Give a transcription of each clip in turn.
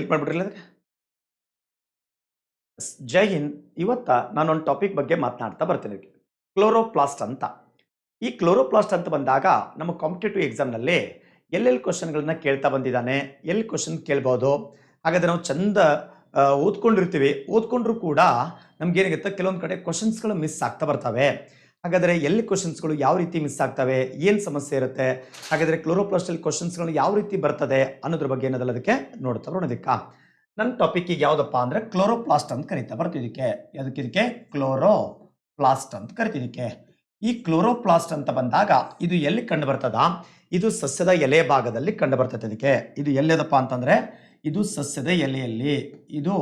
Click ಮಾಡಿಬಿಡ್ರಿ. ಜೈ ಹಿಂದ್. ಇವತ್ತ ನಾನೊಂದು topic ಬಗ್ಗೆ ಮಾತನಾಡ್ತಾ ಬರ್ತೀನಿ. ಕ್ಲೋರೋಪ್ಲಾಸ್ಟ್ ಅಂತ. ಈ ಕ್ಲೋರೋಪ್ಲಾಸ್ಟ್ ಅಂತ ಬಂದಾಗ ನಮ್ಮ ಕಾಂಪಿಟೇಟಿವ್ ಎಕ್ಸಾಮ್ನಲ್ಲಿ ಎಲ್ಲೆಲ್ಲಿ ಕ್ವಶನ್ಗಳನ್ನ ಕೇಳ್ತಾ ಬಂದಿದ್ದಾನೆ, ಎಲ್ಲಿ ಕ್ವಶನ್ ಕೇಳ್ಬೋದು. ಹಾಗಾದ್ರೆ ನಾವು ಚಂದ ಓದ್ಕೊಂಡಿರ್ತೀವಿ, ಓದ್ಕೊಂಡ್ರು ಕೂಡ ನಮ್ಗೇನಾಗುತ್ತೆ ಕೆಲವೊಂದು ಕಡೆ ಕ್ವಶನ್ಸ್ಗಳು ಮಿಸ್ ಆಗ್ತಾ ಬರ್ತವೆ. ಹಾಗಾದರೆ ಎಲ್ಲಿ ಕ್ವಶನ್ಸ್ಗಳು ಯಾವ ರೀತಿ ಮಿಸ್ ಆಗ್ತವೆ, ಏನು ಸಮಸ್ಯೆ ಇರುತ್ತೆ, ಹಾಗಾದರೆ ಕ್ಲೋರೋಪ್ಲಾಸ್ಟಲ್ಲಿ ಕ್ವಶನ್ಸ್ಗಳು ಯಾವ ರೀತಿ ಬರ್ತದೆ ಅನ್ನೋದ್ರ ಬಗ್ಗೆ ಏನದಲ್ಲ ಅದಕ್ಕೆ ನೋಡ್ತಾ ಬರೋದಕ್ಕೆ. ನನ್ನ ಟಾಪಿಕ್ ಈಗ ಯಾವುದಪ್ಪ ಅಂದರೆ ಕ್ಲೋರೋಪ್ಲಾಸ್ಟ್ ಅಂತ ಕರಿತಾ ಬರ್ತಿದ್ದಕ್ಕೆ. ಇದಕ್ಕೆ ಕ್ಲೋರೋಪ್ಲಾಸ್ಟ್ ಅಂತ ಕರಿತಿದ್ದಕ್ಕೆ. ಈ ಕ್ಲೋರೋಪ್ಲಾಸ್ಟ್ ಅಂತ ಬಂದಾಗ ಇದು ಎಲ್ಲಿ ಕಂಡು ಬರ್ತದ? ಇದು ಸಸ್ಯದ ಎಲೆ ಭಾಗದಲ್ಲಿ ಕಂಡು ಬರ್ತದೆ. ಇದಕ್ಕೆ ಇದು ಎಲ್ಲಿದಪ್ಪ ಅಂತಂದ್ರೆ ಇದು ಸಸ್ಯದ ಎಲೆಯಲ್ಲಿ, ಇದು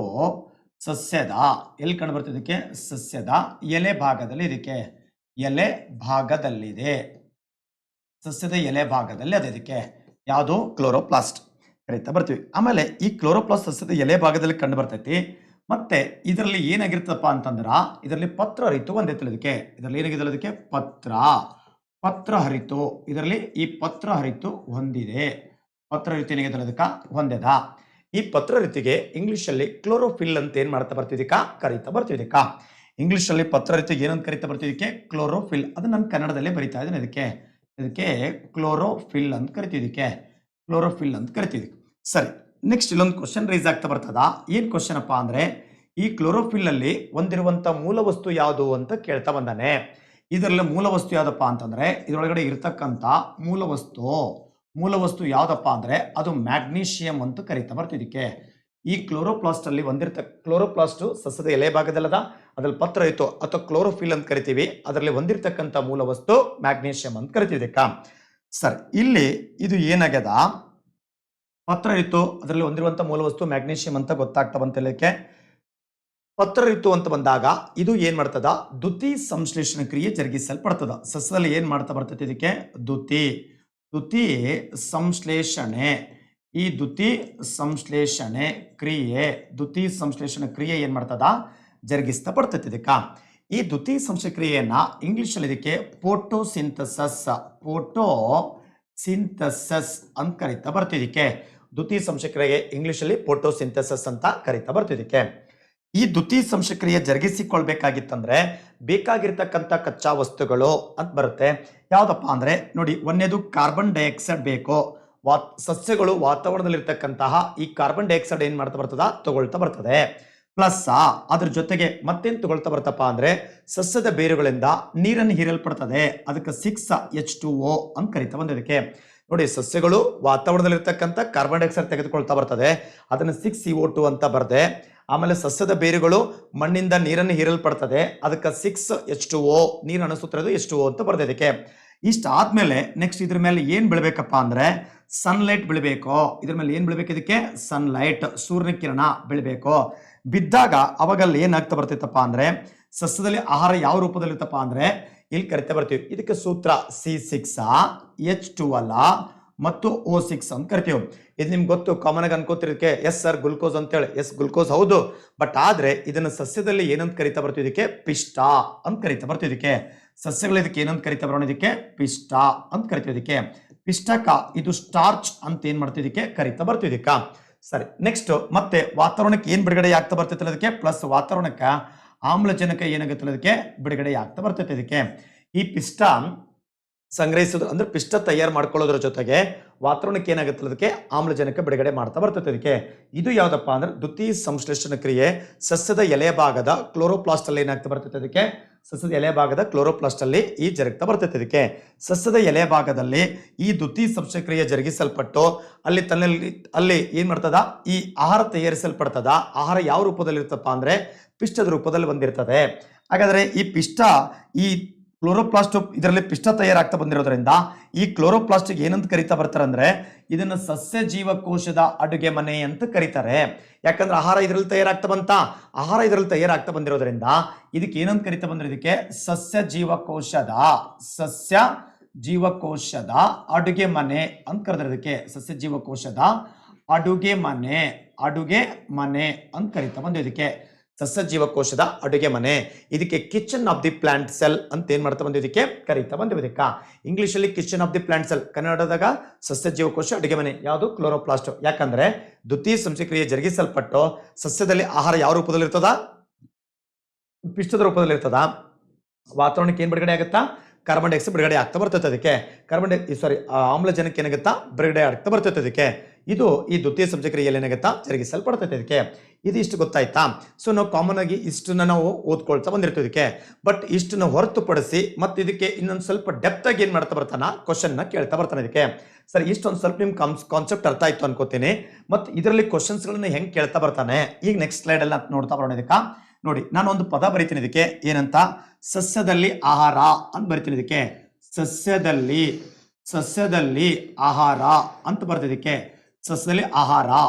ಸಸ್ಯದ ಎಲ್ಲಿ ಕಂಡು ಬರ್ತದಕ್ಕೆ? ಸಸ್ಯದ ಎಲೆ ಭಾಗದಲ್ಲಿ. ಇದಕ್ಕೆ ಎಲೆ ಭಾಗದಲ್ಲಿದೆ, ಸಸ್ಯದ ಎಲೆ ಭಾಗದಲ್ಲಿ ಅದ. ಇದಕ್ಕೆ ಯಾವುದು? ಕ್ಲೋರೋಪ್ಲಾಸ್ಟ್ ಕರೀತಾ ಬರ್ತೀವಿ. ಆಮೇಲೆ ಈ ಕ್ಲೋರೋಪ್ಲಾಸ್ಟ್ ಸಸ್ಯದ ಎಲೆ ಭಾಗದಲ್ಲಿ ಕಂಡು ಬರ್ತೈತಿ. ಮತ್ತೆ ಇದರಲ್ಲಿ ಏನಾಗಿರ್ತದಪ್ಪ ಅಂತಂದ್ರ ಇದರಲ್ಲಿ ಪತ್ರ ಹರಿತು ಒಂದೈತಿ. ಇದಕ್ಕೆ ಇದರಲ್ಲಿ ಏನಾಗಿದಲ್ಲ ಅದಕ್ಕೆ ಪತ್ರ ಹರಿತು. ಇದರಲ್ಲಿ ಈ ಪತ್ರ ಹರಿತು ಹೊಂದಿದೆ. ಪತ್ರ ಹರಿತು ಏನಾಗಿದಲ್ಲ ಅದಕ್ಕೆ ಹೊಂದದ. ಈ ಪತ್ರ ಹರಿತಿಗೆ ಇಂಗ್ಲಿಷ್ ಅಲ್ಲಿ ಕ್ಲೋರೋಫಿಲ್ ಅಂತ ಏನ್ ಮಾಡ್ತಾ ಬರ್ತಿದ್ದಕ್ಕ ಕರೀತಾ ಬರ್ತಿದ್ದಕ್ಕ. ಇಂಗ್ಲಿಷ್ ಅಲ್ಲಿ ಪತ್ರ ಹರಿತಿಗೆ ಏನಂತ ಕರೀತಾ ಬರ್ತಿದ್ದಕ್ಕೆ? ಕ್ಲೋರೋಫಿಲ್. ಅದು ನಾನು ಕನ್ನಡದಲ್ಲೇ ಬರಿತಾ ಇದ್ದೇನೆ. ಇದಕ್ಕೆ ಕ್ಲೋರೋಫಿಲ್ ಅಂತ ಕರಿತಿದ್ದಕ್ಕೆ, ಕ್ಲೋರೋಫಿಲ್ ಅಂತ ಕರಿತಿದ್ವಿ. ಸರಿ, ನೆಕ್ಸ್ಟ್ ಇಲ್ಲೊಂದು ಕ್ವಶನ್ ರೈಸ್ ಆಗ್ತಾ ಬರ್ತದ. ಏನ್ ಕ್ವಶನ್ ಅಪ್ಪ ಅಂದ್ರೆ ಈ ಕ್ಲೋರೋಫಿಲ್ ಅಲ್ಲಿ ಹೊಂದಿರುವಂತ ಮೂಲ ವಸ್ತು ಯಾವುದು ಅಂತ ಕೇಳ್ತಾ ಬಂದಾನೆ. ಇದರಲ್ಲಿ ಮೂಲ ವಸ್ತು ಯಾವ್ದಪ್ಪ ಅಂತಂದ್ರೆ ಇದರೊಳಗಡೆ ಇರ್ತಕ್ಕಂಥ ಮೂಲ ವಸ್ತು ಯಾವ್ದಪ್ಪ ಅಂದ್ರೆ ಅದು ಮ್ಯಾಗ್ನೀಷಿಯಂ ಅಂತ ಕರೀತಾ ಬರ್ತಿದ್ದಕ್ಕೆ. ಈ ಕ್ಲೋರೋಪ್ಲಾಸ್ಟ್ ಅಲ್ಲಿ ಕ್ಲೋರೋಪ್ಲಾಸ್ಟ್ ಸಸ್ಯದ ಎಲೆ ಭಾಗದಲ್ಲದ, ಅದ್ರಲ್ಲಿ ಪತ್ರ ಇತ್ತು ಅಥವಾ ಕ್ಲೋರೋಫಿಲ್ ಅಂತ ಕರಿತೀವಿ. ಅದರಲ್ಲಿ ಹೊಂದಿರತಕ್ಕಂಥ ಮೂಲ ವಸ್ತು ಮ್ಯಾಗ್ನೀಷಿಯಂ ಅಂತ ಕರಿತಿದ್ದಕ್ಕ. ಸರಿ, ಇಲ್ಲಿ ಇದು ಏನಾಗ್ಯದ? ಪತ್ರ ಇತ್ತು, ಅದರಲ್ಲಿ ಹೊಂದಿರುವಂತ ಮೂಲ ವಸ್ತು ಮ್ಯಾಗ್ನೀಷಿಯಂ ಅಂತ ಗೊತ್ತಾಗ್ತಾ ಬಂತಿಲ್ಲಕ್ಕೆ. ಪತ್ರ ಇತ್ತು ಅಂತ ಬಂದಾಗ ಇದು ಏನ್ ಮಾಡ್ತದ? ದ್ಯುತಿ ಸಂಶ್ಲೇಷಣ ಕ್ರಿಯೆ ಜರುಗಿಸಲ್ಪಡ್ತದ. ಸಸ್ಯದಲ್ಲಿ ಏನ್ ಮಾಡ್ತಾ ಬರ್ತದೆ? ಇದಕ್ಕೆ ದ್ಯುತಿ ಸಂಶ್ಲೇಷಣೆ. ಈ ದ್ಯುತಿ ಸಂಶ್ಲೇಷಣೆ ಕ್ರಿಯೆ ಏನ್ ಮಾಡ್ತದ? ಜರುಗಿಸ್ತಾ ಬರ್ತೈತಿ ಇದಕ್ಕ. ಈ ದ್ಯುತಿ ಸಂಶ್ಲೇಷಣ ಕ್ರಿಯೆಯನ್ನ ಇಂಗ್ಲಿಷ್ ಅಲ್ಲಿ ಇದಕ್ಕೆ ಫೋಟೋಸಿಂಥಸಿಸ್ ಅಂತ ಕರೀತಾ ಬರ್ತಿದ್ದಕ್ಕೆ. ದ್ಯುತಿ ಸಂಶ್ಲೇಷಣ ಕ್ರಿಯೆ ಇಂಗ್ಲಿಷ್ ಅಲ್ಲಿ ಫೋಟೋಸಿಂಥಸಿಸ್ ಅಂತ ಕರೀತಾ ಬರ್ತಿದ್ದಕ್ಕೆ. ಈ ದ್ಯುತಿ ಸಂಶ್ಲೇಷಣ ಕ್ರಿಯೆ ಜರುಗಿಸಿಕೊಳ್ಬೇಕಾಗಿತ್ತಂದ್ರೆ ಬೇಕಾಗಿರ್ತಕ್ಕಂಥ ಕಚ್ಚಾ ವಸ್ತುಗಳು ಅಂತ ಬರುತ್ತೆ. ಯಾವ್ದಪ್ಪ ಅಂದ್ರೆ ನೋಡಿ, ಒಂದೇದು ಕಾರ್ಬನ್ ಡೈಆಕ್ಸೈಡ್ ಬೇಕು. ಸಸ್ಯಗಳು ವಾತಾವರಣದಲ್ಲಿರ್ತಕ್ಕಂತಹ ಈ ಕಾರ್ಬನ್ ಡೈಆಕ್ಸೈಡ್ ಏನ್ ಮಾಡ್ತಾ ಬರ್ತದ? ತಗೊಳ್ತಾ ಬರ್ತದೆ. ಪ್ಲಸ್ ಅದ್ರ ಜೊತೆಗೆ ಮತ್ತೇನ್ ತಗೊಳ್ತಾ ಬರ್ತಪ್ಪ ಅಂದ್ರೆ ಸಸ್ಯದ ಬೇರುಗಳಿಂದ ನೀರನ್ನು ಹೀರಲ್ಪಡ್ತದೆ. ಅದಕ್ಕೆ 6H2O ಅಂತ ಕರೀತಾ ಬಂದಿದ್ದಕ್ಕೆ. ನೋಡಿ, ಸಸ್ಯಗಳು ವಾತಾವರಣದಲ್ಲಿರ್ತಕ್ಕಂಥ ಕಾರ್ಬನ್ ಡೈಆಕ್ಸೈಡ್ ತೆಗೆದುಕೊಳ್ತಾ ಬರ್ತದೆ, ಅದನ್ನ 6CO2 ಅಂತ ಬರ್ದೆ. ಆಮೇಲೆ ಸಸ್ಯದ ಬೇರುಗಳು ಮಣ್ಣಿಂದ ನೀರನ್ನು ಹೀರಲ್ಪಡ್ತದೆ, ಅದಕ್ಕೆ 6H2O, ನೀರು ಅನಿಸುತ್ತಿರೋದು H2O ಅಂತ ಬರ್ದೆ ಇದಕ್ಕೆ. ಇಷ್ಟ ಆದ್ಮೇಲೆ ನೆಕ್ಸ್ಟ್ ಇದ್ರ ಮೇಲೆ ಏನ್ ಬೆಳಿಬೇಕಪ್ಪ ಅಂದ್ರೆ ಸನ್ಲೈಟ್ ಬೆಳಿಬೇಕು. ಇದ್ರ ಮೇಲೆ ಏನ್ ಬೆಳಿಬೇಕು? ಇದಕ್ಕೆ ಸನ್ಲೈಟ್, ಸೂರ್ಯನ ಕಿರಣ ಬೆಳಿಬೇಕು. ಬಿದ್ದಾಗ ಅವಾಗಲ್ಲಿ ಏನಾಗ್ತಾ ಬರ್ತಿತ್ತಪ್ಪ ಅಂದ್ರೆ ಸಸ್ಯದಲ್ಲಿ ಆಹಾರ ಯಾವ ರೂಪದಲ್ಲಿ ಇರ್ತಪ್ಪ ಅಂದ್ರೆ ಇಲ್ಲಿ ಕರಿತಾ ಬರ್ತೀವಿ. ಇದಕ್ಕೆ ಸೂತ್ರ C6H12 ಮತ್ತು O6 ಅಂತ ಕರಿತೀವಿ. ಇದು ನಿಮ್ಗೆ ಗೊತ್ತು, ಕಾಮನ್ ಆಗಿ ಅನ್ಕೋತಿರೋದಕ್ಕೆ ಎಸ್ ಸರ್ ಗ್ಲುಕೋಸ್ ಅಂತೇಳಿ. ಎಸ್, ಗ್ಲುಕೋಸ್ ಹೌದು. ಬಟ್ ಆದ್ರೆ ಇದನ್ನ ಸಸ್ಯದಲ್ಲಿ ಏನಂತ ಕರಿತಾ ಬರ್ತಿದ್ದಕ್ಕೆ? ಪಿಷ್ಟ ಅಂತ ಕರಿತಾ ಬರ್ತಿದ್ದಕ್ಕೆ. ಸಸ್ಯಗಳು ಇದಕ್ಕೆ ಏನಂತ ಕರಿತಾ ಬರೋಣ? ಇದಕ್ಕೆ ಪಿಷ್ಟ ಅಂತ ಕರಿತಿದ್ದಕ್ಕೆ. ಪಿಷ್ಟಕ ಇದು ಸ್ಟಾರ್ಚ್ ಅಂತ ಏನ್ ಮಾಡ್ತಿದ್ದಕ್ಕೆ ಕರಿತಾ ಬರ್ತಿದ್ದಕ್ಕ. ಸರಿ, ನೆಕ್ಸ್ಟ್ ಮತ್ತೆ ವಾತಾವರಣಕ್ಕೆ ಏನ್ ಬಿಡುಗಡೆ ಆಗ್ತಾ ಬರ್ತೈತೆ ಅದಕ್ಕೆ? ಪ್ಲಸ್ ವಾತಾವರಣಕ್ಕೆ ಆಮ್ಲಜನಕ ಏನಾಗುತ್ತೆ ಅದಕ್ಕೆ ಬಿಡುಗಡೆ ಆಗ್ತಾ ಬರ್ತೈತೆ ಇದಕ್ಕೆ. ಈ ಪಿಷ್ಟ ಸಂಗ್ರಹಿಸೋದು ಅಂದ್ರೆ ಪಿಷ್ಟ ತಯಾರು ಮಾಡ್ಕೊಳ್ಳೋದ್ರ ಜೊತೆಗೆ ವಾತಾವರಣಕ್ಕೆ ಏನಾಗುತ್ತೆ ಅದಕ್ಕೆ ಆಮ್ಲಜನಕ ಬಿಡುಗಡೆ ಮಾಡ್ತಾ ಬರ್ತೈತೆ ಇದಕ್ಕೆ. ಇದು ಯಾವ್ದಪ್ಪ ಅಂದ್ರೆ ದ್ಯುತಿ ಸಂಶ್ಲೇಷಣ ಕ್ರಿಯೆ ಸಸ್ಯದ ಎಲೆ ಭಾಗದ ಕ್ಲೋರೋಪ್ಲಾಸ್ಟ್ ಅಲ್ಲಿ ಏನಾಗ್ತಾ ಬರ್ತೈತೆ ಅದಕ್ಕೆ? ಸಸ್ಯದ ಎಲೆ ಭಾಗದ ಕ್ಲೋರೋಪ್ಲಾಸ್ಟ್ ಅಲ್ಲಿ ಈ ಜರುಗ್ತಾ ಬರ್ತೈತೆ ಇದಕ್ಕೆ. ಸಸ್ಯದ ಎಲೆ ಭಾಗದಲ್ಲಿ ಈ ದ್ಯುತಿ ಸಂಶ್ಲೇಷಣ ಕ್ರಿಯೆ ಜರುಗಿಸಲ್ಪಟ್ಟು ಅಲ್ಲಿ ಏನ್ ಮಾಡ್ತದ? ಈ ಆಹಾರ ತಯಾರಿಸಲ್ಪಡ್ತದ. ಆಹಾರ ಯಾವ ರೂಪದಲ್ಲಿ ಇರ್ತಪ್ಪ ಅಂದ್ರೆ ಪಿಷ್ಟದ ರೂಪದಲ್ಲಿ ಬಂದಿರ್ತದೆ. ಹಾಗಾದ್ರೆ ಈ ಪಿಷ್ಟ, ಈ ಕ್ಲೋರೋಪ್ಲಾಸ್ಟ್ ಇದರಲ್ಲಿ ಪಿಷ್ಟ ತಯಾರಾಗ್ತಾ ಬಂದಿರೋದ್ರಿಂದ ಈ ಕ್ಲೋರೋಪ್ಲಾಸ್ಟ್ ಏನಂತ ಕರಿತಾ ಬರ್ತಾರೆ ಅಂದ್ರೆ ಇದನ್ನ ಸಸ್ಯ ಜೀವಕೋಶದ ಅಡುಗೆ ಮನೆ ಅಂತ ಕರೀತಾರೆ. ಯಾಕಂದ್ರೆ ಆಹಾರ ಇದರಲ್ಲಿ ತಯಾರಾಗ್ತಾ ಬಂದಿರೋದ್ರಿಂದ ಇದಕ್ಕೆ ಏನಂತ ಕರಿತಾ ಬಂದ್ರೆ ಇದಕ್ಕೆ ಸಸ್ಯ ಜೀವಕೋಶದ ಅಡುಗೆ ಮನೆ ಅಂತ ಕರೆದ್ರೆ ಇದಕ್ಕೆ. ಸಸ್ಯ ಜೀವಕೋಶದ ಅಡುಗೆ ಮನೆ ಅಂತ ಕರಿತಾ ಬಂದಿದ್ದಕ್ಕೆ. ಸಸ್ಯ ಜೀವಕೋಶದ ಅಡುಗೆ ಮನೆ. ಇದಕ್ಕೆ kitchen of the plant cell ಅಂತ ಏನ್ ಮಾಡ್ತಾ ಬಂದಿವಿ, ಇದಕ್ಕೆ ಕರೀತಾ ಬಂದಿವಿ. ಇದಕ್ಕ ಇಂಗ್ಲಿಷ್ ಅಲ್ಲಿ kitchen of the plant cell, ಕನ್ನಡದಾಗ ಸಸ್ಯ ಜೀವಕೋಶ ಅಡುಗೆ ಮನೆ. ಯಾವುದು? ಕ್ಲೋರೋಪ್ಲಾಸ್ಟ್. ಯಾಕಂದ್ರೆ ದ್ವಿತೀಯ ಸಂಶ್ಲೇಷಣೆ ಜರುಗಿಸಲ್ಪಟ್ಟು ಸಸ್ಯದಲ್ಲಿ ಆಹಾರ ಯಾವ ರೂಪದಲ್ಲಿ ಇರ್ತದ? ಪಿಷ್ಟದ ರೂಪದಲ್ಲಿ ಇರ್ತದ. ವಾತಾವರಣಕ್ಕೆ ಏನ್ ಬಿಡುಗಡೆ ಆಗುತ್ತಾ? ಕಾರ್ಬನ್ ಡೈಆಕ್ಸೈಡ್ ಬಿಡುಗಡೆ ಆಗ್ತಾ ಬರ್ತೈತೆ. ಅದಕ್ಕೆ ಆಮ್ಲಜನಕ ಏನಾಗುತ್ತಾ? ಬಿಡುಗಡೆ ಆಗ್ತಾ ಬರ್ತೈತೆ. ಅದಕ್ಕೆ ಇದು ಈ ದ್ವಿತೀಯ ಸಂಶ್ಲೇಷಣೆಯಲ್ಲಿ ಏನಾಗುತ್ತಾ? ಜರುಗಿಸಲ್ಪಡ್ತೈತೆ. ಅದಕ್ಕೆ ಇದು ಇಷ್ಟು ಗೊತ್ತಾಯ್ತಾ? ಸೊ ನಾವು ಕಾಮನ್ ಆಗಿ ಇಷ್ಟನ್ನ ನಾವು ಓದ್ಕೊಳ್ತಾ ಬಂದಿರ್ತೀವಿ ಇದಕ್ಕೆ. ಬಟ್ ಇಷ್ಟನ್ನ ಹೊರತುಪಡಿಸಿ ಮತ್ತೆ ಇದಕ್ಕೆ ಇನ್ನೊಂದು ಸ್ವಲ್ಪ ಡೆಪ್ತ್ ಆಗಿ ಏನ್ ಮಾಡ್ತಾ ಬರ್ತಾನ, ಕ್ವಶನ್ ನ ಕೇಳ್ತಾ ಬರ್ತಾನೆ ಇದಕ್ಕೆ. ಸರ್ ಇಷ್ಟೊಂದು ಸ್ವಲ್ಪ ನಿಮ್ ಕಾನ್ಸೆಪ್ಟ್ ಅರ್ಥ ಆಯ್ತು ಅನ್ಕೋತೀನಿ. ಮತ್ತೆ ಇದರಲ್ಲಿ ಕ್ವಶನ್ಸ್ ಗಳನ್ನ ಹೆಂಗ್ ಕೇಳ್ತಾ ಬರ್ತಾನೆ, ಈಗ ನೆಕ್ಸ್ಟ್ ಸ್ಲೈಡ್ ಎಲ್ಲ ನೋಡ್ತಾ ಬರೋಣ. ಇದಕ್ಕ ನೋಡಿ, ನಾನು ಒಂದು ಪದ ಬರಿತೀನಿ ಇದಕ್ಕೆ. ಏನಂತ? ಸಸ್ಯದಲ್ಲಿ ಆಹಾರ ಅಂತ ಬರಿತೀನಿ ಇದಕ್ಕೆ. ಸಸ್ಯದಲ್ಲಿ ಆಹಾರ ಅಂತ ಬರ್ತಿದ್ದಕ್ಕೆ. ಸಸ್ಯದಲ್ಲಿ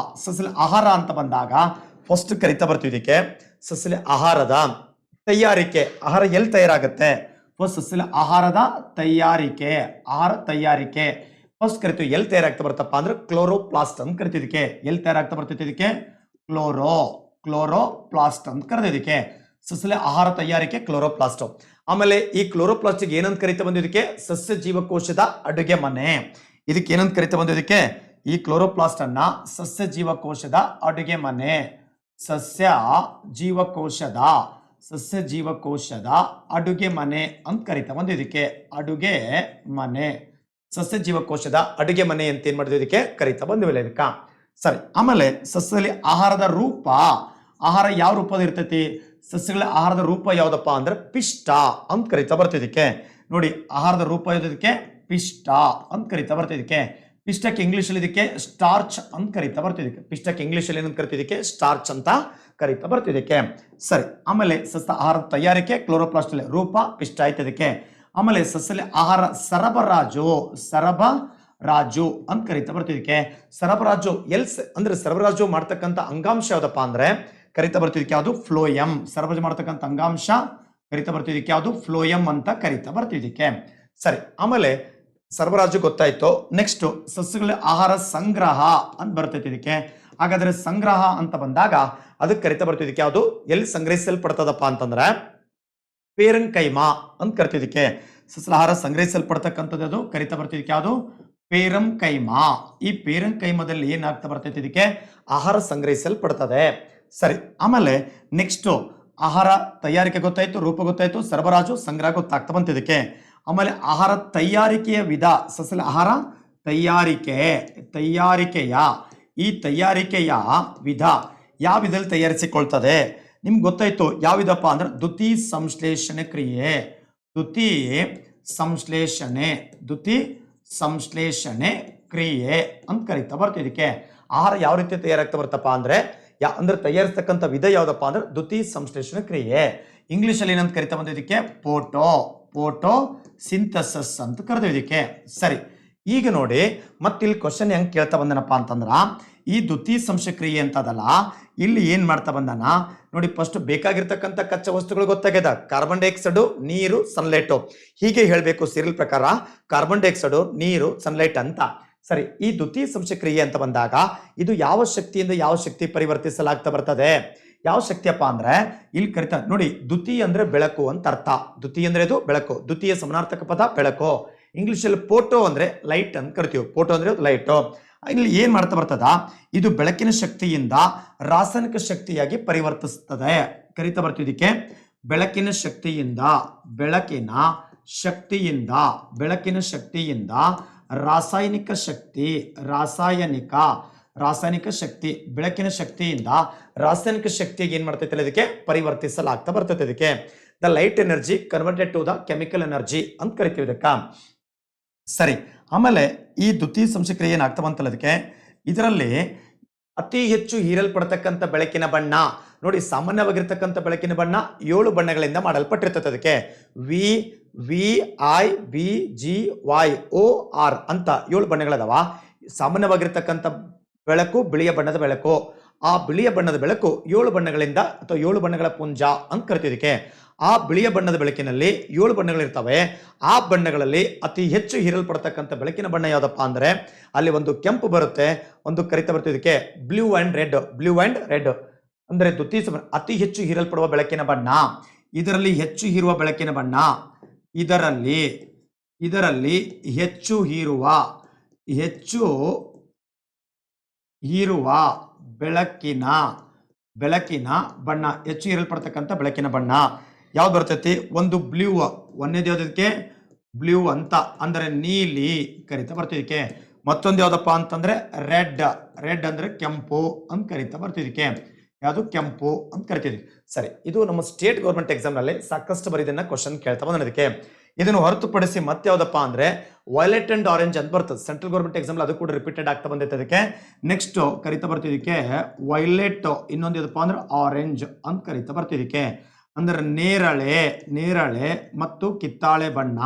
ಆಹಾರ ಅಂತ ಬಂದಾಗ ಫಸ್ಟ್ ಕರಿತಾ ಬರ್ತೀವಿ ಇದಕ್ಕೆ. ಸಸ್ಯದಲ್ಲಿ ಆಹಾರದ ತಯಾರಿಕೆ. ಆಹಾರ ಎಲ್ಲಿ ತಯಾರಾಗುತ್ತೆ? ಫಸ್ಟ್ ಸಸ್ಯದಲ್ಲಿ ಆಹಾರ ತಯಾರಿಕೆ ಫಸ್ಟ್ ಕರಿತೀವಿ. ಎಲ್ಲಿ ತಯಾರಾಗ್ತಾ ಬರ್ತಪ್ಪ ಅಂದ್ರೆ ಕ್ಲೋರೋಪ್ಲಾಸ್ಟ್ ಅಂತ ಕರಿತಿದ್ದಕ್ಕೆ. ಎಲ್ಲಿ ತಯಾರಾಗ್ತಾ ಬರ್ತೈತೆ ಇದಕ್ಕೆ? ಕ್ಲೋರೋಪ್ಲಾಸ್ಟ್ ಅಂತ ಕರೆದಿದ್ದಕ್ಕೆ. ಸಸ್ಯದಲ್ಲಿ ಆಹಾರ ತಯಾರಿಕೆ ಕ್ಲೋರೋಪ್ಲಾಸ್ಟ್. ಆಮೇಲೆ ಈ ಕ್ಲೋರೋಪ್ಲಾಸ್ಟಿಗೆ ಏನಂತ ಕರಿತಾ ಬಂದಿದ್ದಕ್ಕೆ? ಸಸ್ಯ ಜೀವಕೋಶದ ಅಡುಗೆ ಮನೆ. ಇದಕ್ಕೆ ಏನಂತ ಕರಿತಾ ಬಂದಿದ್ದಕ್ಕೆ? ಈ ಕ್ಲೋರೋಪ್ಲಾಸ್ಟ್ ಅನ್ನ ಸಸ್ಯ ಜೀವಕೋಶದ ಅಡುಗೆ ಮನೆ. ಸಸ್ಯ ಜೀವಕೋಶದ ಅಡುಗೆ ಮನೆ ಅಂತ ಕರಿತಾ ಬಂದಿದ್ದಕ್ಕೆ. ಅಡುಗೆ ಮನೆ, ಸಸ್ಯ ಜೀವಕೋಶದ ಅಡುಗೆ ಮನೆ ಅಂತ ಏನ್ ಮಾಡಿದ್ವಿ ಇದಕ್ಕೆ ಕರಿತಾ ಬಂದಿವಿಲ್ಲ ಇದಕ್ಕ. ಸರಿ, ಆಮೇಲೆ ಸಸ್ಯದಲ್ಲಿ ಆಹಾರದ ರೂಪ. ಆಹಾರ ಯಾವ ರೂಪದ ಇರ್ತೈತಿ? ಸಸ್ಯಗಳ ಆಹಾರದ ರೂಪ ಯಾವ್ದಪ್ಪ ಅಂದ್ರೆ ಪಿಷ್ಟ ಅಂತ ಕರಿತಾ ಬರ್ತಿದ್ದಕ್ಕೆ. ನೋಡಿ, ಆಹಾರದ ರೂಪ ಇದಕ್ಕೆ ಪಿಷ್ಟ ಅಂತ ಕರಿತಾ ಬರ್ತಿದ್ದಕ್ಕೆ. ಪಿಷ್ಟಕ್ಕೆ ಇಂಗ್ಲಿಷ್ ಅಲ್ಲಿ ಇದಕ್ಕೆ ಸ್ಟಾರ್ಚ್ ಅಂತ ಕರಿತಾ ಬರ್ತಿದ್ದಕ್ಕೆ. ಪಿಷ್ಟಕ್ಕೆ ಇಂಗ್ಲಿಷ್ ಅಲ್ಲಿ ಏನಂತ ಕರಿತಿದ್ದಕ್ಕೆ? ಸ್ಟಾರ್ಚ್ ಅಂತ ಕರಿತಾ ಬರ್ತಿದ್ದಕ್ಕೆ. ಸರಿ, ಆಮೇಲೆ ಸಸ್ಯ ಆಹಾರದ ತಯಾರಿಕೆ ಕ್ಲೋರೋಪ್ಲಾಸ್ಟ್ ಅಲ್ಲಿ ರೂಪ ಪಿಷ್ಟ ಆಯ್ತು ಇದಕ್ಕೆ. ಆಮೇಲೆ ಸಸ್ಯದಲ್ಲಿ ಆಹಾರ ಸರಬರಾಜು ಅಂತ ಕರಿತಾ ಬರ್ತಿದ್ದಕ್ಕೆ. ಸರಬರಾಜು ಅಂದ್ರೆ ಸರಬರಾಜು ಮಾಡ್ತಕ್ಕಂಥ ಅಂಗಾಂಶ ಯಾವ್ದಪ್ಪ ಅಂದ್ರೆ ಕರಿತಾ ಬರ್ತಿದ್ದಕ್ಕೆ ಯಾವುದು? ಫ್ಲೋಯಂ. ಸರಬರಾಜು ಮಾಡ್ತಕ್ಕಂಥ ಅಂಗಾಂಶ ಕರಿತಾ ಬರ್ತಿದ್ದಕ್ಕೆ ಯಾವುದು? ಫ್ಲೋಯಂ ಅಂತ ಕರಿತಾ ಬರ್ತಿದ್ದಕ್ಕೆ. ಸರಿ, ಆಮೇಲೆ ಸರಬರಾಜು ಗೊತ್ತಾಯ್ತು. ನೆಕ್ಸ್ಟ್ ಸಸ್ಯಗಳ ಆಹಾರ ಸಂಗ್ರಹ ಅಂತ ಬರ್ತೈತಿ ಇದಕ್ಕೆ. ಹಾಗಾದ್ರೆ ಸಂಗ್ರಹ ಅಂತ ಬಂದಾಗ ಅದಕ್ಕೆ ಕರಿತಾ ಬರ್ತಿದ್ದಕ್ಕೆ ಯಾವುದು? ಎಲ್ಲಿ ಸಂಗ್ರಹಿಸಲ್ಪಡ್ತದಪ್ಪ ಅಂತಂದ್ರೆ ಪೇರಂಕೈಮ ಅಂತ ಕರಿತಿದ್ದಕ್ಕೆ. ಸಸ್ಯಗಳ ಆಹಾರ ಸಂಗ್ರಹಿಸಲ್ಪಡ್ತಕ್ಕಂಥದ್ದು ಅದು ಕರಿತಾ ಬರ್ತಿದ್ದಕ್ಕೆ ಯಾವುದು? ಪೇರಂಕೈಮ. ಈ ಪೇರಂಕೈಮದಲ್ಲಿ ಏನಾಗ್ತಾ ಬರ್ತೈತಿ ಇದಕ್ಕೆ? ಆಹಾರ ಸಂಗ್ರಹಿಸಲ್ಪಡ್ತದೆ. ಸರಿ, ಆಮೇಲೆ ನೆಕ್ಸ್ಟ್ ಆಹಾರ ತಯಾರಿಕೆ ಗೊತ್ತಾಯ್ತು, ರೂಪ ಗೊತ್ತಾಯ್ತು, ಸರಬರಾಜು ಸಂಗ್ರಹ ಗೊತ್ತಾಗ್ತಾ ಬಂತಿದ್ದಕ್ಕೆ. ಆಮೇಲೆ ಆಹಾರ ತಯಾರಿಕೆಯ ವಿಧ. ಸಸ್ಯದ ಆಹಾರ ತಯಾರಿಕೆಯ ವಿಧ ಯಾವ ವಿಧದಲ್ಲಿ ತಯಾರಿಸಿಕೊಳ್ತದೆ ನಿಮ್ಗೆ ಗೊತ್ತಾಯ್ತು. ಯಾವ ವಿಧಪ್ಪ ಅಂದ್ರೆ ದ್ಯುತಿ ಸಂಶ್ಲೇಷಣೆ ಕ್ರಿಯೆ. ದ್ಯುತಿ ಸಂಶ್ಲೇಷಣೆ ಕ್ರಿಯೆ ಅಂತ ಕರಿತಾ ಬರ್ತಿದ್ದಕ್ಕೆ. ಆಹಾರ ಯಾವ ರೀತಿ ತಯಾರಾಗ್ತಾ ಬರ್ತಪ್ಪ ಅಂದ್ರೆ ತಯಾರಿಸ್ತಕ್ಕಂಥ ವಿಧ ಯಾವ್ದಪ್ಪ ಅಂದ್ರೆ ದ್ಯುತಿ ಸಂಶ್ಲೇಷಣೆ ಕ್ರಿಯೆ. ಇಂಗ್ಲಿಷ್ ಅಲ್ಲಿ ಏನಂತ ಕರಿತಾ ಬಂದಿದ್ದಕ್ಕೆ? ಫೋಟೋ ಸಿಂಥಸಿಸ್ ಅಂತ ಕರೆದಿದ್ದಕ್ಕೆ. ಸರಿ, ಈಗ ನೋಡಿ ಮತ್ತೆ ಇಲ್ಲಿ ಕ್ವಶನ್ ಹೆಂಗ್ ಕೇಳ್ತಾ ಬಂದನಪ್ಪ ಅಂತಂದ್ರ, ಈ ದ್ಯುತಿ ಸಂಶ್ಲೇಷಣೆ ಕ್ರಿಯೆ ಅಂತ ಅದಲ್ಲ, ಇಲ್ಲಿ ಏನ್ ಮಾಡ್ತಾ ಬಂದಾನ ನೋಡಿ. ಫಸ್ಟ್ ಬೇಕಾಗಿರ್ತಕ್ಕಂಥ ಕಚ್ಚಾ ವಸ್ತುಗಳು ಗೊತ್ತಾಗ್ಯದ. ಕಾರ್ಬನ್ ಡೈಆಕ್ಸೈಡ್, ನೀರು, ಸನ್ಲೈಟ್. ಹೀಗೆ ಹೇಳ್ಬೇಕು ಸೀರಿಯಲ್ ಪ್ರಕಾರ. ಕಾರ್ಬನ್ ಡೈಆಕ್ಸೈಡ್, ನೀರು, ಸನ್ಲೈಟ್ ಅಂತ. ಸರಿ, ಈ ದ್ಯುತಿ ಸಂಶ್ಲೇಷಣೆ ಕ್ರಿಯೆ ಅಂತ ಬಂದಾಗ ಇದು ಯಾವ ಶಕ್ತಿಯಿಂದ ಯಾವ ಶಕ್ತಿ ಪರಿವರ್ತಿಸಲಾಗ್ತಾ ಬರ್ತದೆ? ಯಾವ ಶಕ್ತಿಯಪ್ಪ ಅಂದ್ರೆ ಇಲ್ಲಿ ಕರಿತಾ ನೋಡಿ. ದ್ಯುತಿ ಅಂದ್ರೆ ಬೆಳಕು ಅಂತ ಅರ್ಥ. ದ್ಯುತಿ ಅಂದ್ರೆ ಇದು ಬೆಳಕು. ದ್ವಿತೀಯ ಸಮಾನಾರ್ಥಕ ಪದ ಬೆಳಕು. ಇಂಗ್ಲಿಷ್ ಅಲ್ಲಿ ಫೋಟೋ ಅಂದ್ರೆ ಲೈಟ್ ಅಂತ ಕರಿತೀವಿ. ಫೋಟೋ ಅಂದ್ರೆ ಲೈಟ್. ಇಲ್ಲಿ ಏನ್ ಮಾಡ್ತಾ ಬರ್ತದ? ಇದು ಬೆಳಕಿನ ಶಕ್ತಿಯಿಂದ ರಾಸಾಯನಿಕ ಶಕ್ತಿಯಾಗಿ ಪರಿವರ್ತಿಸ್ತದೆ. ಕರಿತಾ ಬರ್ತಿದ್ದಕ್ಕೆ ಬೆಳಕಿನ ಶಕ್ತಿಯಿಂದ ರಾಸಾಯನಿಕ ಶಕ್ತಿ ಬೆಳಕಿನ ಶಕ್ತಿಯಿಂದ ರಾಸಾಯನಿಕ ಶಕ್ತಿಗೆ ಏನ್ ಮಾಡ್ತೈತೆ? ಇದಕ್ಕೆ ಪರಿವರ್ತಿಸಲಾಗ್ತಾ ಬರ್ತೈತೆ. ಇದಕ್ಕೆ the light energy converted to the chemical energy ಅಂತ ಕರಿತೀವಿ ಇದಕ್ಕ. ಸರಿ, ಆಮೇಲೆ ಈ ದ್ಯುತಿ ಸಂಶ್ಲೇಷಣೆ ಕ್ರಿಯೆ ಏನಾಗ್ತಾ ಬಂತಲ್ಲ ಅದಕ್ಕೆ, ಇದರಲ್ಲಿ ಅತಿ ಹೆಚ್ಚು ಹೀರಲ್ಪಡ್ತಕ್ಕಂಥ ಬೆಳಕಿನ ಬಣ್ಣ ನೋಡಿ. ಸಾಮಾನ್ಯವಾಗಿರ್ತಕ್ಕಂಥ ಬೆಳಕಿನ ಬಣ್ಣ 7 ಬಣ್ಣಗಳಿಂದ ಮಾಡಲ್ಪಟ್ಟಿರ್ತದೆ. ಅದಕ್ಕೆ VIBGYOR ಅಂತ 7 ಬಣ್ಣಗಳದಾವ. ಸಾಮಾನ್ಯವಾಗಿರ್ತಕ್ಕಂಥ ಬೆಳಕು ಬಿಳಿಯ ಬಣ್ಣದ ಬೆಳಕು. ಆ ಬಿಳಿಯ ಬಣ್ಣದ ಬೆಳಕು 7 ಬಣ್ಣಗಳಿಂದ ಅಥವಾ 7 ಬಣ್ಣಗಳ ಪುಂಜ ಅಂತ ಕರಿತಿದ್ದಕ್ಕೆ. ಆ ಬಿಳಿಯ ಬಣ್ಣದ ಬೆಳಕಿನಲ್ಲಿ 7 ಬಣ್ಣಗಳಿರ್ತವೆ. ಆ ಬಣ್ಣಗಳಲ್ಲಿ ಅತಿ ಹೆಚ್ಚು ಹೀರಲ್ಪಡ್ತಕ್ಕಂಥ ಬೆಳಕಿನ ಬಣ್ಣ ಯಾವ್ದಪ್ಪ ಅಂದ್ರೆ ಅಲ್ಲಿ ಒಂದು ಕೆಂಪು ಬರುತ್ತೆ, ಒಂದು ಕರಿತಾ ಬರ್ತಿದ್ದಕ್ಕೆ ಬ್ಲೂ ಅಂಡ್ ರೆಡ್. ಅಂದರೆ ದ್ಯುತಿ ಅತಿ ಹೆಚ್ಚು ಹೀರಲ್ಪಡುವ ಬೆಳಕಿನ ಬಣ್ಣ, ಇದರಲ್ಲಿ ಹೆಚ್ಚು ಹೀರುವ ಬೆಳಕಿನ ಬಣ್ಣ, ಇದರಲ್ಲಿ ಹೆಚ್ಚು ಹೀರುವ ಬೆಳಕಿನ ಬಣ್ಣ, ಹೆಚ್ಚು ಹೀರಲ್ಪಡ್ತಕ್ಕಂಥ ಬೆಳಕಿನ ಬಣ್ಣ ಯಾವ್ದು ಬರ್ತೈತಿ? ಒಂದು ಬ್ಲೂ, ಒಂದನೇದು ಯಾವುದಕ್ಕೆ? ಬ್ಲೂ ಅಂತ, ಅಂದರೆ ನೀಲಿ ಕರಿತಾ ಬರ್ತಿದಕ್ಕೆ. ಮತ್ತೊಂದು ಯಾವ್ದಪ್ಪ ಅಂತಂದ್ರೆ ರೆಡ್ ಅಂದ್ರೆ ಕೆಂಪು ಅಂತ ಕರಿತಾ ಬರ್ತಿದಕ್ಕೆ. ಯಾವುದು? ಕೆಂಪು ಅಂತ ಕರಿತಿದ್ವಿ. ಸರಿ, ಇದು ನಮ್ಮ ಸ್ಟೇಟ್ ಗೌರ್ಮೆಂಟ್ ಎಕ್ಸಾಮ್ ನಲ್ಲಿ ಸಾಕಷ್ಟು ಬರೀದನ್ನ ಕ್ವಶನ್ ಕೇಳ್ತಾ ಬಂದಿದ್ದಕ್ಕೆ. ಇದನ್ನು ಹೊರತುಪಡಿಸಿ ಮತ್ತೆ ಯಾವ್ದಪ್ಪ ಅಂದ್ರೆ ವೈಲೆಟ್ ಅಂಡ್ ಆರೆಂಜ್ ಅಂತ ಬರ್ತದೆ ಸೆಂಟ್ರಲ್ ಗೌರ್ಮೆಂಟ್ ಎಕ್ಸಾಮ್, ಅದು ಕೂಡ ರಿಪೀಟೆಡ್ ಆಗ್ತಾ ಬಂದೈತೆ. ಅದಕ್ಕೆ ನೆಕ್ಸ್ಟ್ ಕರಿತಾ ಬರ್ತಿದಕ್ಕೆ ವೈಲೆಟ್, ಇನ್ನೊಂದು ಯಾವ್ದಪ್ಪ ಅಂದ್ರೆ ಆರೆಂಜ್ ಅಂತ ಕರಿತಾ ಬರ್ತಿದಕ್ಕೆ. ಅಂದ್ರೆ ನೇರಳೆ ಮತ್ತು ಕಿತ್ತಾಳೆ ಬಣ್ಣ,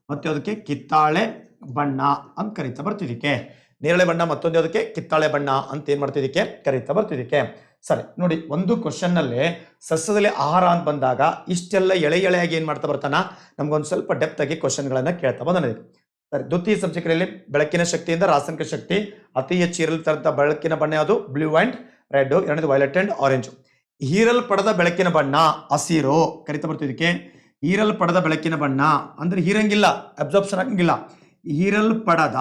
ಮತ್ತೆ ಅದಕ್ಕೆ ಕಿತ್ತಾಳೆ ಬಣ್ಣ ಅಂತ ಕರಿತಾ ಬರ್ತಿದಕ್ಕೆ. ನೇರಳೆ ಬಣ್ಣ ಮತ್ತೊಂದು ಯಾವುದಕ್ಕೆ? ಕಿತ್ತಾಳೆ ಬಣ್ಣ ಅಂತ ಏನ್ ಮಾಡ್ತಿದಕ್ಕೆ? ಕರಿತಾ ಬರ್ತಿದಕ್ಕೆ. ಸರಿ ನೋಡಿ, ಒಂದು ಕ್ವಶನ್ ನಲ್ಲಿ ಸಸ್ಯದಲ್ಲಿ ಆಹಾರ ಅಂತ ಬಂದಾಗ ಇಷ್ಟೆಲ್ಲ ಎಳೆಯಾಗಿ ಏನ್ ಮಾಡ್ತಾ ಬರ್ತಾನ, ನಮ್ಗೊಂದು ಸ್ವಲ್ಪ ಡೆಪ್ತ್ ಆಗಿ ಕ್ವಶನ್ ಗಳನ್ನ ಕೇಳ್ತಾ ಬಂದ. ಸರಿ, ದ್ವಿತೀಯ ಸಬ್ಜೆಕ್ಟ್ ಬೆಳಕಿನ ಶಕ್ತಿಯಿಂದ ರಾಸಾಯನಿಕ ಶಕ್ತಿ ಅತಿ ಹೆಚ್ಚು ಹೀರಲ್ಪಡುವಂತ ಬೆಳಕಿನ ಬಣ್ಣ ಯಾವುದು? Blue and red. ಎರಡನೇದು ವೈಲೆಟ್ ಅಂಡ್ ಆರೆಂಜ್. ಹೀರಲ್ಪಡದ ಬೆಳಕಿನ ಬಣ್ಣ ಹಸಿರು ಕರಿತಾ ಬರ್ತಿದಕ್ಕೆ. ಹೀರಲ್ಪಡದ ಬೆಳಕಿನ ಬಣ್ಣ ಅಂದ್ರೆ ಹೀರಂಗಿಲ್ಲ, ಅಬ್ಸಾರ್ಪ್ಷನ್ ಆಗಂಗಿಲ್ಲ. ಹೀರಲ್ಪಡದ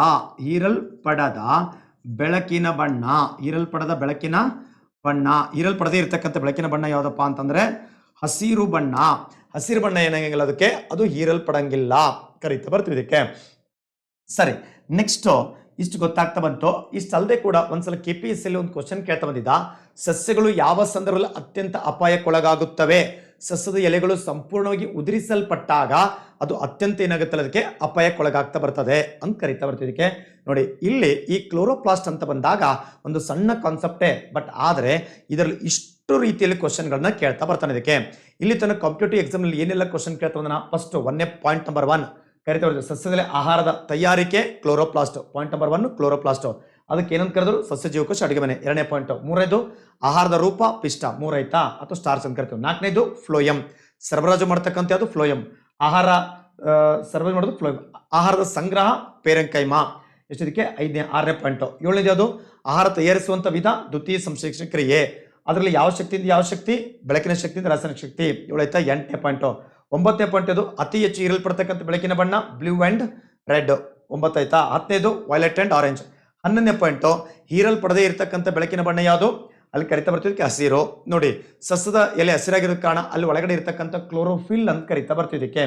ಬೆಳಕಿನ ಬಣ್ಣ, ಹೀರಲ್ಪಡದೇ ಇರತಕ್ಕಂಥ ಬೆಳಕಿನ ಬಣ್ಣ ಯಾವ್ದಪ್ಪ ಅಂತಂದ್ರೆ ಹಸಿರು ಬಣ್ಣ. ಹಸಿರು ಬಣ್ಣ ಏನಾಗಂಗಿಲ್ಲ ಅದಕ್ಕೆ, ಅದು ಹೀರಲ್ಪಡಂಗಿಲ್ಲ ಕರಿತಾ ಬರ್ತೀವಿ ಇದಕ್ಕೆ. ಸರಿ, ನೆಕ್ಸ್ಟ್ ಇಷ್ಟು ಗೊತ್ತಾಗ್ತಾ ಬಂತು. ಇಷ್ಟಲ್ಲದೆ ಕೂಡ ಒಂದ್ಸಲ KPSC ಅಲ್ಲಿ ಒಂದು ಕ್ವಶನ್ ಕೇಳ್ತಾ ಬಂದಿದ್ದ, ಸಸ್ಯಗಳು ಯಾವ ಸಂದರ್ಭದಲ್ಲಿ ಅತ್ಯಂತ ಅಪಾಯಕ್ಕೊಳಗಾಗುತ್ತವೆ? ಸಸ್ಯದ ಎಲೆಗಳು ಸಂಪೂರ್ಣವಾಗಿ ಉದುರಿಸಲ್ಪಟ್ಟಾಗ ಅದು ಅತ್ಯಂತ ಏನಾಗುತ್ತೆ, ಅದಕ್ಕೆ ಅಪಾಯಕ್ಕೊಳಗಾಗ್ತಾ ಬರ್ತದೆ ಅಂತ ಕರಿತಾ ಬರ್ತಿದ್ದಕ್ಕೆ. ನೋಡಿ, ಇಲ್ಲಿ ಈ ಕ್ಲೋರೋಪ್ಲಾಸ್ಟ್ ಅಂತ ಬಂದಾಗ ಒಂದು ಸಣ್ಣ ಕಾನ್ಸೆಪ್ಟೇ, ಬಟ್ ಆದರೆ ಇದರಲ್ಲಿ ಇಷ್ಟು ರೀತಿಯಲ್ಲಿ ಕ್ವಶನ್ಗಳನ್ನ ಕೇಳ್ತಾ ಬರ್ತಾನೆ. ಇದಕ್ಕೆ ಇಲ್ಲಿ ತನಕ ಕಾಂಪಿಟೇಟಿವ್ ಎಕ್ಸಾಮ್ ನಲ್ಲಿ ಏನೆಲ್ಲ ಕ್ವಶನ್ ಕೇಳ್ತಾ ಬಂದ, ಫಸ್ಟ್ ಒಂದೇ ಪಾಯಿಂಟ್ ನಂಬರ್ 1 ಕರಿತಾ ಬರ್ತೀವಿ, ಸಸ್ಯದಲ್ಲಿ ಆಹಾರದ ತಯಾರಿಕೆ ಕ್ಲೋರೋಪ್ಲಾಸ್ಟ್. ಪಾಯಿಂಟ್ ನಂಬರ್ 1 ಕ್ಲೋರೋಪ್ಲಾಸ್ಟ್, ಅದಕ್ಕೆ ಏನಂತ ಕರೆದ್ರು? ಸಸ್ಯ ಜೀವಕೋಶ ಅಡುಗೆ ಮನೆ. ಎರಡನೇ ಪಾಯಿಂಟ್. ಮೂರನೇದು ಆಹಾರದ ರೂಪ ಪಿಷ್ಟ, ಮೂರೈತಾ ಅಥವಾ ಸ್ಟಾರ್ಚ್ ಅಂತ ಕರಿತೀವಿ. ನಾಲ್ಕನೇದು ಫ್ಲೋಯಂ, ಸರಬರಾಜು ಮಾಡ್ತಕ್ಕಂಥ ಯಾವುದು? ಫ್ಲೋಯಂ. ಆಹಾರ ಸರಬರಾಜು ಮಾಡೋದು ಫ್ಲೋಯಂ. ಆಹಾರದ ಸಂಗ್ರಹ ಪೇರೆಂಕೈಮಾ. ಎಷ್ಟದಕ್ಕೆ? 6ನೇ ಪಾಯಿಂಟ್. ಏಳನೇದು ಯಾವುದು? ಆಹಾರ ತಯಾರಿಸುವಂತ ವಿಧ ದ್ವಿತೀಯ ಸಂಶ್ಲೇಷಣ ಕ್ರಿಯೆ. ಅದರಲ್ಲಿ ಯಾವ ಶಕ್ತಿಯಿಂದ ಯಾವ ಶಕ್ತಿ? ಬೆಳಕಿನ ಶಕ್ತಿಯಿಂದ ರಾಸಾಯನಿಕ ಶಕ್ತಿ. 7 8ನೇ ಪಾಯಿಂಟ್. 9ನೇ ಪಾಯಿಂಟ್ ಅದು ಅತಿ ಹೆಚ್ಚು ಹೀರಲ್ಪಡ್ತಕ್ಕಂಥ ಬೆಳಕಿನ ಬಣ್ಣ ಬ್ಲೂ ಅಂಡ್ ರೆಡ್. 9 ಆಯ್ತಾ. 10ನೇದು ವೈಲೆಟ್ ಅಂಡ್ ಆರೆಂಜ್. 11ನೇ ಪಾಯಿಂಟ್ ಹೀರಲ್ಪಡದೇ ಇರತಕ್ಕಂಥ ಬೆಳಕಿನ ಬಣ್ಣ ಯಾವುದು? ಅಲ್ಲಿ ಕರಿತಾ ಬರ್ತಿದ್ದಕ್ಕೆ ಹಸಿರು. ನೋಡಿ, ಸಸ್ಯದ ಎಲೆ ಹಸಿರಾಗಿರೋ ಕಾರಣ ಅಲ್ಲಿ ಒಳಗಡೆ ಇರತಕ್ಕಂಥ ಕ್ಲೋರೋಫಿಲ್ ಅಂತ ಕರಿತಾ ಬರ್ತಿದ್ದಕ್ಕೆ.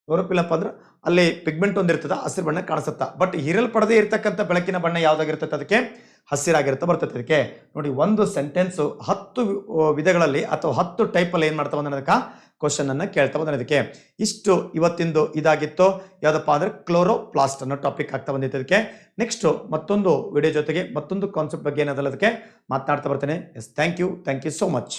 ಕ್ಲೋರೋಫಿಲ್ ಅಪ್ಪ ಅಂದ್ರೆ ಅಲ್ಲಿ ಪಿಗ್ಮೆಂಟ್ ಒಂದಿರ್ತದ, ಹಸಿರು ಬಣ್ಣ ಕಾಣಿಸುತ್ತಾ. ಬಟ್ ಹೀರಲ್ಪಡದೇ ಇರತಕ್ಕಂಥ ಬೆಳಕಿನ ಬಣ್ಣ ಯಾವ್ದಾಗಿರ್ತದೆ? ಅದಕ್ಕೆ ಹಸಿರಾಗಿರ್ತಾ ಬರ್ತದೆ. ಅದಕ್ಕೆ ನೋಡಿ, ಒಂದು ಸೆಂಟೆನ್ಸ್ 10 ವಿಧಗಳಲ್ಲಿ ಅಥವಾ 10 ಟೈಪ್ ಅಲ್ಲಿ ಏನ್ ಮಾಡ್ತಾ ಬಂದಕ್ಕೆ ಕ್ವಶನ್ ಅನ್ನ ಕೇಳ್ತಾ ಬಂದಕ್ಕೆ. ಇಷ್ಟು ಇವತ್ತಿಂದು ಇದಾಗಿತ್ತು. ಯಾವ್ದಪ್ಪ ಅಂದ್ರೆ ಕ್ಲೋರೋಪ್ಲಾಸ್ಟ್ ಅನ್ನೋ ಟಾಪಿಕ್ ಆಗ್ತಾ ಬಂದಿತ್ತು. ಅದಕ್ಕೆ ನೆಕ್ಸ್ಟ್ ಮತ್ತೊಂದು ವಿಡಿಯೋ ಜೊತೆಗೆ ಮತ್ತೊಂದು ಕಾನ್ಸೆಪ್ಟ್ ಬಗ್ಗೆ ಏನಾದಲ್ಲ ಅದಕ್ಕೆ ಮಾತನಾಡ್ತಾ ಬರ್ತೇನೆ. Yes, thank you so much.